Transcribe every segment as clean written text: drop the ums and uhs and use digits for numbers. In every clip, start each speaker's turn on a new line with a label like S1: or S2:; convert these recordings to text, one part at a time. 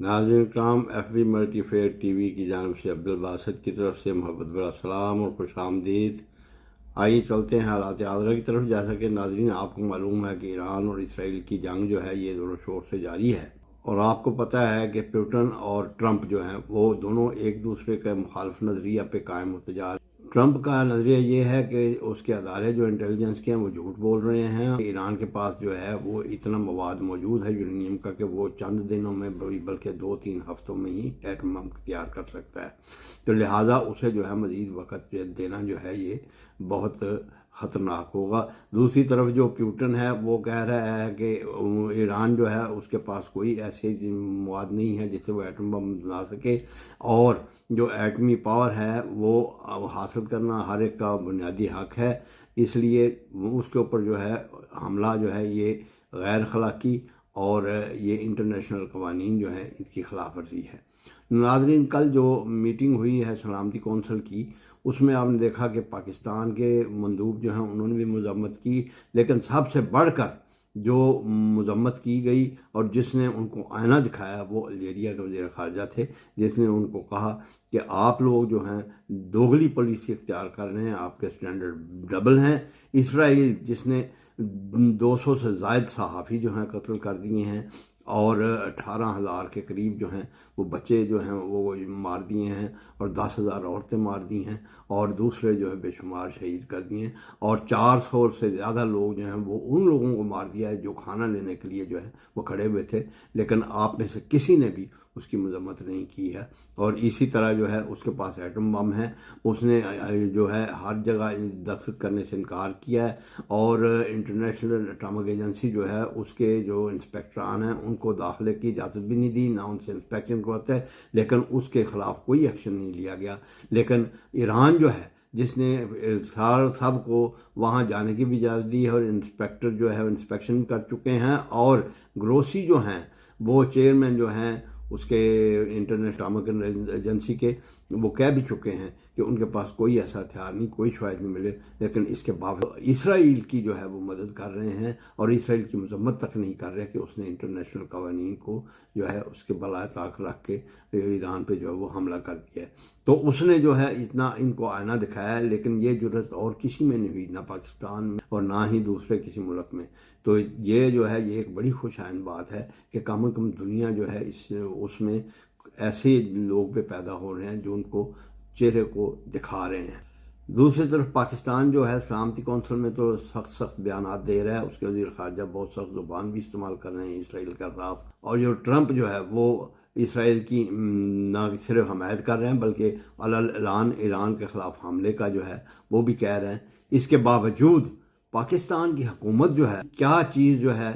S1: नाज़रीन कराम, FB मल्टीफेयर TV की जानिब से अब्दुल बासित की तरफ से मोहब्बत भरा सलाम और खुश आमदीद। आइए चलते हैं हालात आज़रा की तरफ। जैसा कि नाज़रीन आपको मालूम है कि ईरान और इसराइल की जंग जो है ये ज़ोर शोर से जारी है, और आपको पता है कि पुतिन और ट्रंप जो हैं वो दोनों एक दूसरे के मुखालिफ नज़रिया पे कायम होते जा रहे हैं। ट्रंप का नज़रिया ये है कि उसके अदारे जो इंटेलिजेंस के हैं वो झूठ बोल रहे हैं। ईरान के पास जो है वो इतना मवाद मौजूद है यूरेनियम का कि वो चंद दिनों में बल्कि 2-3 हफ्तों में ही एटम बम तैयार कर सकता है। तो लिहाजा उसे जो है मज़ीद वक़्त देना जो है ये बहुत ख़तरनाक होगा। दूसरी तरफ जो पुतिन है वो कह रहा है कि ईरान जो है उसके पास कोई ऐसे मवाद नहीं है जिससे वो एटम बम बना सके, और जो एटमी पावर है वो हासिल करना हर एक का बुनियादी हक है, इसलिए उसके ऊपर जो है हमला जो है ये गैर अखलाकी और ये इंटरनेशनल कवानीन जो है इसकी खिलाफ वर्जी है। नाज़रीन, कल जो मीटिंग हुई है सलामती कौंसिल की, उसमें आपने देखा कि पाकिस्तान के मंदूब जो हैं उन्होंने भी मज़म्मत की, लेकिन सबसे बढ़कर जो मज़म्मत की गई और जिसने उनको आईना दिखाया वो अल्जीरिया के वज़ीर ख़ारजा थे, जिसने उनको कहा कि आप लोग जो हैं दोगली पॉलिसी इख्तियार कर रहे हैं, आपके स्टैंडर्ड डबल हैं। इसराइल जिसने 200 से ज़ायद सहाफ़ी जो हैं कत्ल कर दिए हैं और 18,000 के करीब जो हैं वो बच्चे जो हैं वो मार दिए हैं और 10,000 औरतें मार दी हैं और दूसरे जो है बेशुमार शहीद कर दिए हैं, और 400 से ज़्यादा लोग जो हैं वो उन लोगों को मार दिया है जो खाना लेने के लिए जो है वो खड़े हुए थे, लेकिन आप में से किसी ने भी उसकी मजम्मत नहीं की है। और इसी तरह जो है उसके पास एटम बम है, उसने जो है हर जगह दस्तखत करने से इनकार किया है, और इंटरनेशनल एटॉमिक एजेंसी जो है उसके जो इंस्पेक्टरान हैं उनको दाखिले की इजाज़त भी नहीं दी, ना उनसे इंस्पेक्शन करवाते हैं, लेकिन उसके ख़िलाफ़ कोई एक्शन नहीं लिया गया। लेकिन ईरान जो है जिसने सब को वहाँ जाने की भी इजाज़त दी है और इंस्पेक्टर जो है इंस्पेक्शन कर चुके हैं, और ग्रोसी जो हैं वो चेयरमैन जो हैं उसके इंटरनेशनल एटॉमिक एजेंसी के, वो कह भी चुके हैं कि उनके पास कोई ऐसा हथियार नहीं, कोई शायद नहीं मिले, लेकिन इसके बावजूद इसराइल की जो है वो मदद कर रहे हैं और इसराइल की मजम्मत तक नहीं कर रहे कि उसने इंटरनेशनल कवानीन को जो है उसके बलाए ताक रख के ईरान पे जो है वो हमला कर दिया है। तो उसने जो है इतना इनको आईना दिखाया है, लेकिन ये जरूरत और किसी में नहीं हुई, ना पाकिस्तान में और ना ही दूसरे किसी मुल्क में। तो ये जो है ये एक बड़ी खुशआइंद बात है कि कम से कम दुनिया जो है इस उसमें ऐसे लोग पे पैदा हो रहे हैं जो उनको चेहरे को दिखा रहे हैं। दूसरी तरफ पाकिस्तान जो है सलामती कौंसिल में तो सख्त बयान दे रहा है, उसके वज़ीर ख़ारजा बहुत सख्त ज़ुबान भी इस्तेमाल कर रहे हैं इसराइल के खिलाफ, और जो ट्रंप जो है वो इसराइल की ना सिर्फ हमायत कर रहे हैं बल्कि अलग ईरान के ख़िलाफ़ हमले का जो है वो भी कह रहे हैं। इसके बावजूद पाकिस्तान की हुकूमत जो है क्या चीज़ जो है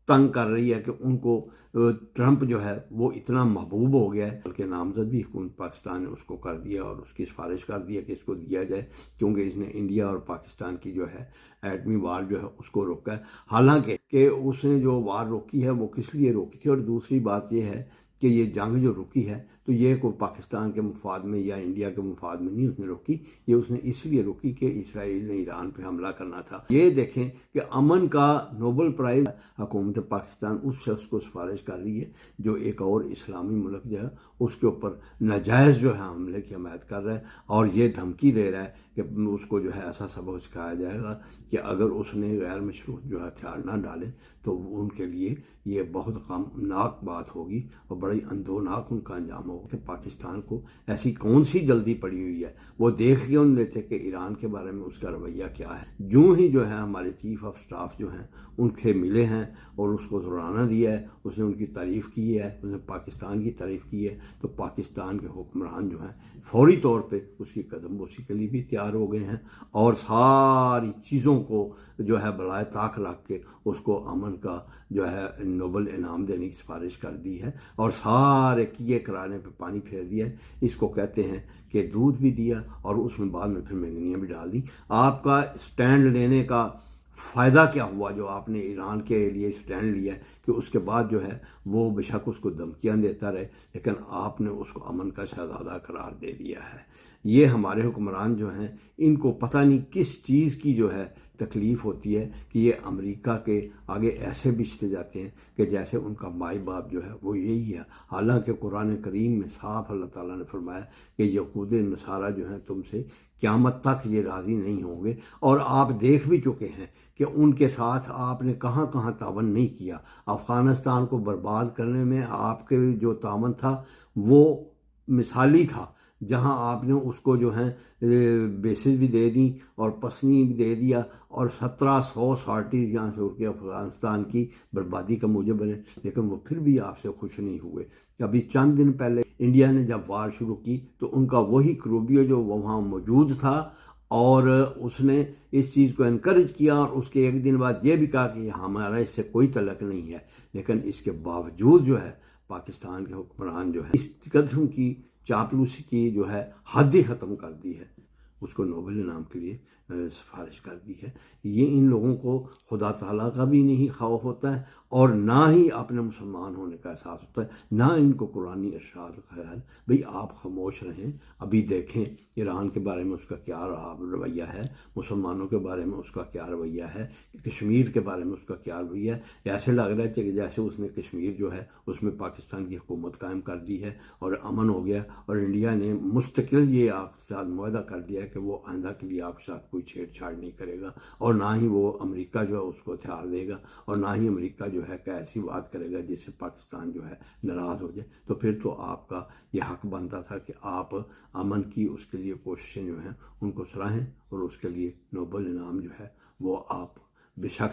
S1: तंग कर रही है कि उनको ट्रंप जो है वो इतना महबूब हो गया है, बल्कि नामजद भी हुकूमत पाकिस्तान ने उसको कर दिया और उसकी सिफारिश कर दिया कि इसको दिया जाए, क्योंकि इसने इंडिया और पाकिस्तान की जो है एटमी वार जो है उसको रोका है। हालांकि कि उसने जो वार रोकी है वो किस लिए रोकी थी, और दूसरी बात यह है कि ये जंग जो रुकी है तो ये कोई पाकिस्तान के मुफाद में या इंडिया के मुफाद में नहीं उसने रोकी, ये उसने इसलिए रोकी कि इसराइल ने ईरान पे हमला करना था। ये देखें कि अमन का नोबल प्राइज़ हुकूमत पाकिस्तान उस शख्स को सिफारिश कर रही है जो एक और इस्लामी मुल्क जो है उसके ऊपर नाजायज़ जो है हमले की हमायत कर रहा है, और ये धमकी दे रहा है कि उसको जो है ऐसा सबक सिखाया जाएगा कि अगर उसने गैर मशरूत जो हथियार ना डाले तो उनके लिए ये बहुत गमनाक बात होगी और बड़ी अंदोनाक उनका अंजाम होगा। कि पाकिस्तान को ऐसी कौन सी जल्दी पड़ी हुई है, वो देख के उन लेते कि ईरान के बारे में उसका रवैया क्या है। जो ही जो है हमारे चीफ ऑफ स्टाफ जो हैं उनसे मिले हैं और उसको दोहराना दिया है, उसने उनकी तारीफ़ की है, उसने पाकिस्तान की तारीफ़ की है, तो पाकिस्तान के हुक्मरान जो हैं फौरी तौर पे उसकी कदम बोसी के लिए भी तैयार हो गए हैं, और सारी चीज़ों को जो है बलाए ताक रख के उसको अमन का जो है नोबल इनाम देने की सिफारिश कर दी है, और सारे किए कराने पे पानी फेर दिया है। इसको कहते हैं कि दूध भी दिया और उसमें बाद में फिर मैंगनियाँ भी डाल दी। आपका स्टैंड लेने का फ़ायदा क्या हुआ जो आपने ईरान के लिए स्टैंड लिया कि उसके बाद जो है वो बेशक उसको धमकियाँ देता रहे, लेकिन आपने उसको अमन का शहज़ादा करार दे दिया है। ये हमारे हुक्मरान जो हैं इनको पता नहीं किस चीज़ की जो है तकलीफ़ होती है कि ये अमेरिका के आगे ऐसे बिछते जाते हैं कि जैसे उनका माई बाप जो है वो यही है। हालांकि कुरान करीम में साफ अल्लाह ताला ने फरमाया कि यहूद नसारा जो हैं तुमसे क़यामत तक ये राज़ी नहीं होंगे। और आप देख भी चुके हैं कि उनके साथ आपने कहाँ कहाँ तावन नहीं किया। अफ़गानिस्तान को बर्बाद करने में आपके जो तावन था वो मिसाली था, जहां आपने उसको जो है बेसिस भी दे दी और पसनी भी दे दिया और 1700 सॉर्टीज़ यहाँ से उड़ के अफ़गानिस्तान की बर्बादी का मूजब बने, लेकिन वो फिर भी आपसे खुश नहीं हुए। अभी चंद दिन पहले इंडिया ने जब वार शुरू की तो उनका वही क्रूबियो जो वहाँ मौजूद था और उसने इस चीज़ को इनकरेज किया और उसके एक दिन बाद ये भी कहा कि हमारा इससे कोई तल्लक नहीं है। लेकिन इसके बावजूद जो है पाकिस्तान के हुक्मरान जो है इस कदम की चापलूसी की जो है हद ही ख़त्म कर दी है, उसको नोबेल इनाम के लिए सिफारिश कर दी है। ये इन लोगों को खुदा ताला का भी नहीं खौफ होता है और ना ही अपने मुसलमान होने का एहसास होता है, ना इनको कुरानी इरशाद का ख्याल। भाई आप खामोश रहें, अभी देखें ईरान के बारे में उसका क्या रवैया है, मुसलमानों के बारे में उसका क्या रवैया है, कश्मीर के बारे में उसका क्या रवैया है। ऐसे लग रहा है कि जैसे उसने कश्मीर जो है उसमें पाकिस्तान की हुकूमत कायम कर दी है और अमन हो गया और इंडिया ने मुस्तकिल ये आपके साथ मुआहदा कर दिया है कि वो आइंदा के लिए आपके साथ कोई छेड़छाड़ नहीं करेगा और ना ही वो अमेरिका जो है उसको हथियार देगा और ना ही अमेरिका जो है कि ऐसी बात करेगा जिससे पाकिस्तान जो है नाराज़ हो जाए। तो फिर तो आपका ये हक बनता था कि आप अमन की उसके लिए कोशिशें जो हैं उनको सराहें और उसके लिए नोबेल इनाम जो है वो आप बेशक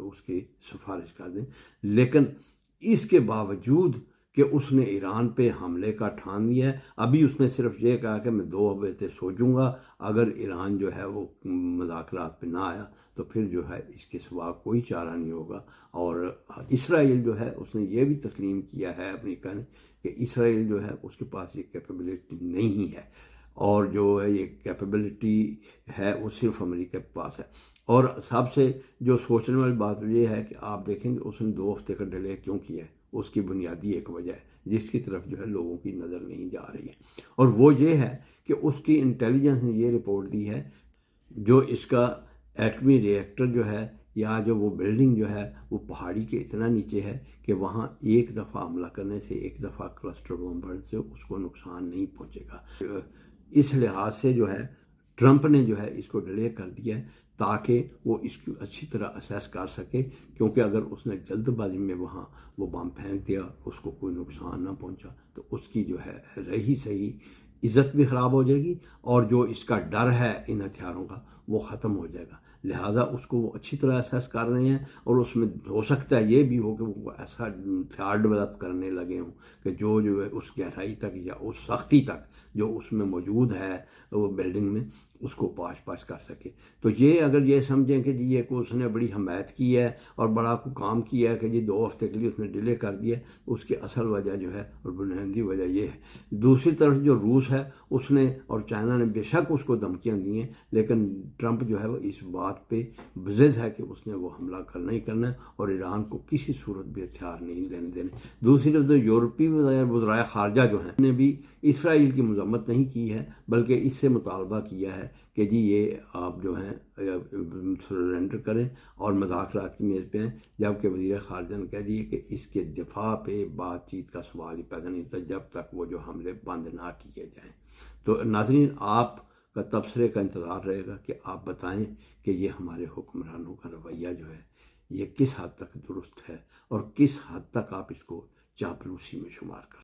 S1: उसकी सिफारिश कर दें। लेकिन इसके बावजूद कि उसने ईरान पे हमले का ठान लिया है, अभी उसने सिर्फ ये कहा कि मैं 2 हफ्ते सोचूंगा, अगर ईरान जो है वो मुज़ाकरात पे ना आया तो फिर जो है इसके सिवा कोई चारा नहीं होगा। और इसराइल जो है उसने ये भी तस्लीम किया है अमेरिका ने कि इसराइल जो है उसके पास ये कैपेबिलिटी नहीं है और जो है ये कैपेबिलिटी है वो सिर्फ अमेरिका के पास है। और सबसे जो सोचने वाली बात ये है कि आप देखेंगे उसने 2 हफ्ते का डिले क्यों किया है, उसकी बुनियादी एक वजह है जिसकी तरफ जो है लोगों की नज़र नहीं जा रही है और वो ये है कि उसकी इंटेलिजेंस ने ये रिपोर्ट दी है जो इसका एटमी रिएक्टर जो है या जो वो बिल्डिंग जो है वो पहाड़ी के इतना नीचे है कि वहाँ एक दफ़ा हमला करने से, एक दफ़ा क्लस्टर बम बढ़ने से उसको नुकसान नहीं पहुँचेगा। इस लिहाज से जो है ट्रंप ने जो है इसको डिले कर दिया है ताकि वो इसकी अच्छी तरह असेस कर सके, क्योंकि अगर उसने जल्दबाजी में वहाँ वो बम फेंक दिया, उसको कोई नुकसान ना पहुँचा तो उसकी जो है रही सही इज़्ज़त भी ख़राब हो जाएगी और जो इसका डर है इन हथियारों का वो ख़त्म हो जाएगा। लिहाजा उसको वो अच्छी तरह असेस कर रहे हैं और उसमें हो सकता है ये भी हो कि वो ऐसा हथियार डेवलप करने लगे हों कि जो है उस गहराई तक या उस सख्ती तक जो उसमें मौजूद है वो बिल्डिंग में उसको पाश कर सके। तो ये अगर ये समझें कि जी ये को उसने बड़ी हमायत की है और बड़ा को काम किया है कि जी 2 हफ्ते के लिए उसने डिले कर दिया, उसकी असल वजह जो है और बुनियादी वजह ये है। दूसरी तरफ जो रूस है उसने और चाइना ने बेशक उसको धमकियाँ दी हैं, लेकिन ट्रंप जो है वो इस बात पे ज़िद है कि उसने वो हमला करना ही करना है और ईरान को किसी सूरत भी हथियार नहीं लेने देने। दूसरी तरफ जो यूरोपीय वज़राए ख़ारजा जो हैं ने भी इसराइल की मज़म्मत नहीं की है, बल्कि इससे मुतालबा किया है कि जी ये आप जो हैं सरेंडर करें और मुज़ाकरात की मेज़ पे हैं। जबकि वज़ीर ख़ारजा ने कह दिए कि इसके दिफा पे बातचीत का सवाल ही पैदा नहीं होता जब तक वो जो हमले बंद ना किए जाएँ। तो नाज़रीन आपका तबसरे का इंतज़ार रहेगा कि आप बताएं कि ये हमारे हुक्मरानों का रवैया जो है ये किस हद तक दुरुस्त है और किस हद तक आप इसको चापलूसी में शुमार कर